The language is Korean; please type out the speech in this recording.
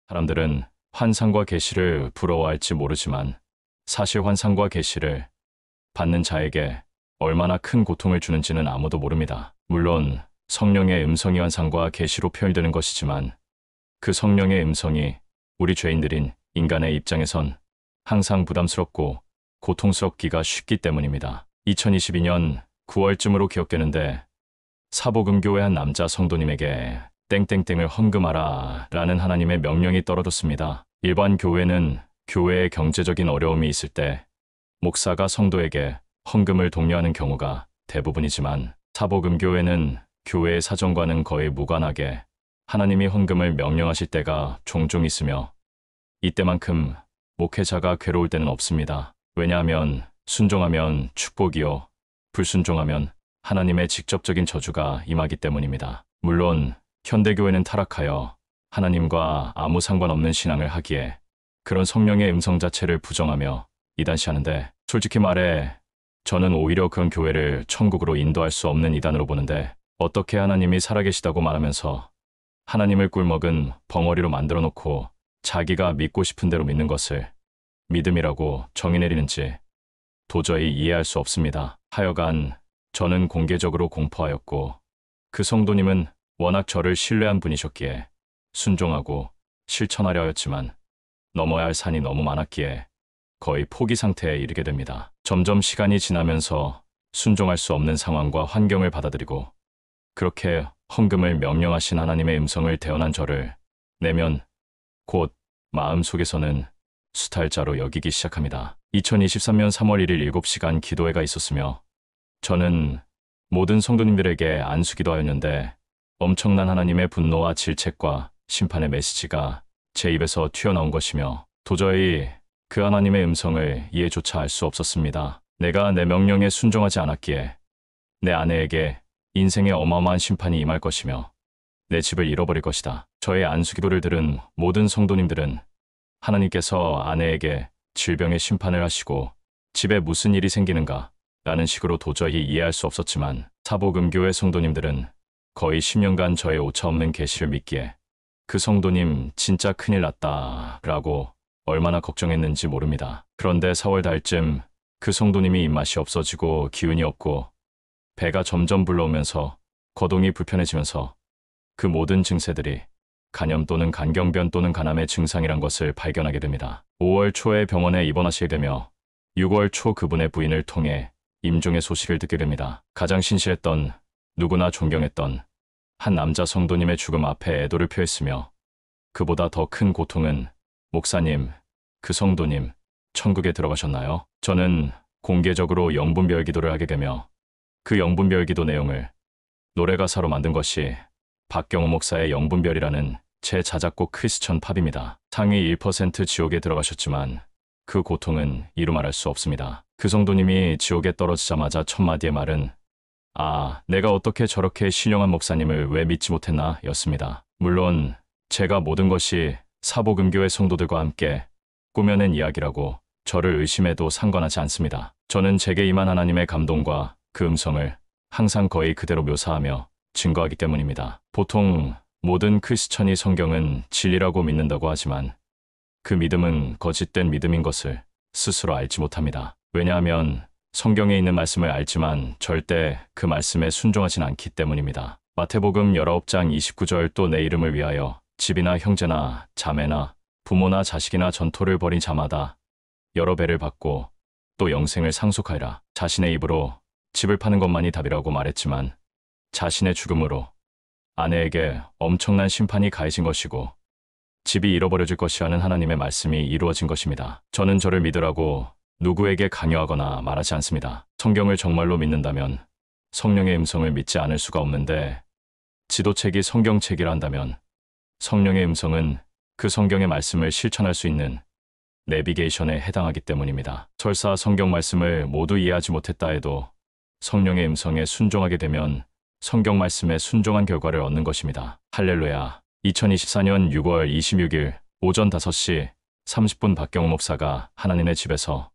사람들은 환상과 계시를 부러워할지 모르지만 사실 환상과 계시를 받는 자에게 얼마나 큰 고통을 주는지는 아무도 모릅니다. 물론 성령의 음성이 환상과 계시로 표현되는 것이지만 그 성령의 음성이 우리 죄인들인 인간의 입장에선 항상 부담스럽고 고통스럽기가 쉽기 때문입니다. 2022년 9월쯤으로 기억되는데 사복음교회 한 남자 성도님에게 땡땡땡을 헌금하라 라는 하나님의 명령이 떨어졌습니다. 일반 교회는 교회에 경제적인 어려움이 있을 때 목사가 성도에게 헌금을 독려하는 경우가 대부분이지만 사복음교회는 교회의 사정과는 거의 무관하게 하나님이 헌금을 명령하실 때가 종종 있으며 이때만큼 목회자가 괴로울 때는 없습니다. 왜냐하면 순종하면 축복이요, 불순종하면 하나님의 직접적인 저주가 임하기 때문입니다. 물론 현대교회는 타락하여 하나님과 아무 상관없는 신앙을 하기에 그런 성령의 음성 자체를 부정하며 이단시하는데, 솔직히 말해 저는 오히려 그런 교회를 천국으로 인도할 수 없는 이단으로 보는데, 어떻게 하나님이 살아계시다고 말하면서 하나님을 꿀먹은 벙어리로 만들어 놓고 자기가 믿고 싶은 대로 믿는 것을 믿음이라고 정의 내리는지 도저히 이해할 수 없습니다. 하여간 저는 공개적으로 공포하였고 그 성도님은 워낙 저를 신뢰한 분이셨기에 순종하고 실천하려 하였지만 넘어야 할 산이 너무 많았기에 거의 포기 상태에 이르게 됩니다. 점점 시간이 지나면서 순종할 수 없는 상황과 환경을 받아들이고 그렇게 헌금을 명령하신 하나님의 음성을 대언한 저를 내면 곧 마음속에서는 수탈자로 여기기 시작합니다. 2023년 3월 1일 7시간 기도회가 있었으며 저는 모든 성도님들에게 안수기도하였는데 엄청난 하나님의 분노와 질책과 심판의 메시지가 제 입에서 튀어나온 것이며 도저히 그 하나님의 음성을 이해조차 할 수 없었습니다. 내가 내 명령에 순종하지 않았기에 내 아내에게 인생의 어마어마한 심판이 임할 것이며 내 집을 잃어버릴 것이다. 저의 안수기도를 들은 모든 성도님들은 하나님께서 아내에게 질병의 심판을 하시고 집에 무슨 일이 생기는가 라는 식으로 도저히 이해할 수 없었지만 사복음교회 성도님들은 거의 10년간 저의 오차없는 계시를 믿기에 그 성도님 진짜 큰일 났다 라고 얼마나 걱정했는지 모릅니다. 그런데 4월 달쯤 그 성도님이 입맛이 없어지고 기운이 없고 배가 점점 불러오면서 거동이 불편해지면서 그 모든 증세들이 간염 또는 간경변 또는 간암의 증상이란 것을 발견하게 됩니다. 5월 초에 병원에 입원하시게 되며 6월 초 그분의 부인을 통해 임종의 소식을 듣게 됩니다. 가장 신실했던, 누구나 존경했던 한 남자 성도님의 죽음 앞에 애도를 표했으며 그보다 더 큰 고통은 목사님, 그 성도님 천국에 들어가셨나요? 저는 공개적으로 영분별 기도를 하게 되며 그 영분별 기도 내용을 노래 가사로 만든 것이 박경호 목사의 영분별이라는 제 자작곡 크리스천 팝입니다. 상위 1% 지옥에 들어가셨지만 그 고통은 이루 말할 수 없습니다. 그 성도님이 지옥에 떨어지자마자 첫 마디의 말은 아, 내가 어떻게 저렇게 신령한 목사님을 왜 믿지 못했나 였습니다. 물론 제가 모든 것이 사복음교회 성도들과 함께 꾸며낸 이야기라고 저를 의심해도 상관하지 않습니다. 저는 제게 임한 하나님의 감동과 그 음성을 항상 거의 그대로 묘사하며 증거하기 때문입니다. 보통 모든 크리스천이 성경은 진리라고 믿는다고 하지만 그 믿음은 거짓된 믿음인 것을 스스로 알지 못합니다. 왜냐하면 성경에 있는 말씀을 알지만 절대 그 말씀에 순종하진 않기 때문입니다. 마태복음 19장 29절 또 내 이름을 위하여 집이나 형제나 자매나 부모나 자식이나 전토를 벌인 자마다 여러 배를 받고 또 영생을 상속하리라. 자신의 입으로 집을 파는 것만이 답이라고 말했지만 자신의 죽음으로 아내에게 엄청난 심판이 가해진 것이고 집이 잃어버려질 것이라는 하나님의 말씀이 이루어진 것입니다. 저는 저를 믿으라고 누구에게 강요하거나 말하지 않습니다. 성경을 정말로 믿는다면 성령의 음성을 믿지 않을 수가 없는데 지도책이 성경책이라 한다면 성령의 음성은 그 성경의 말씀을 실천할 수 있는 내비게이션에 해당하기 때문입니다. 설사 성경 말씀을 모두 이해하지 못했다 해도 성령의 음성에 순종하게 되면 성경 말씀에 순종한 결과를 얻는 것입니다. 할렐루야. 2024년 6월 26일 오전 5시 30분 박경호 목사가 하나님의 집에서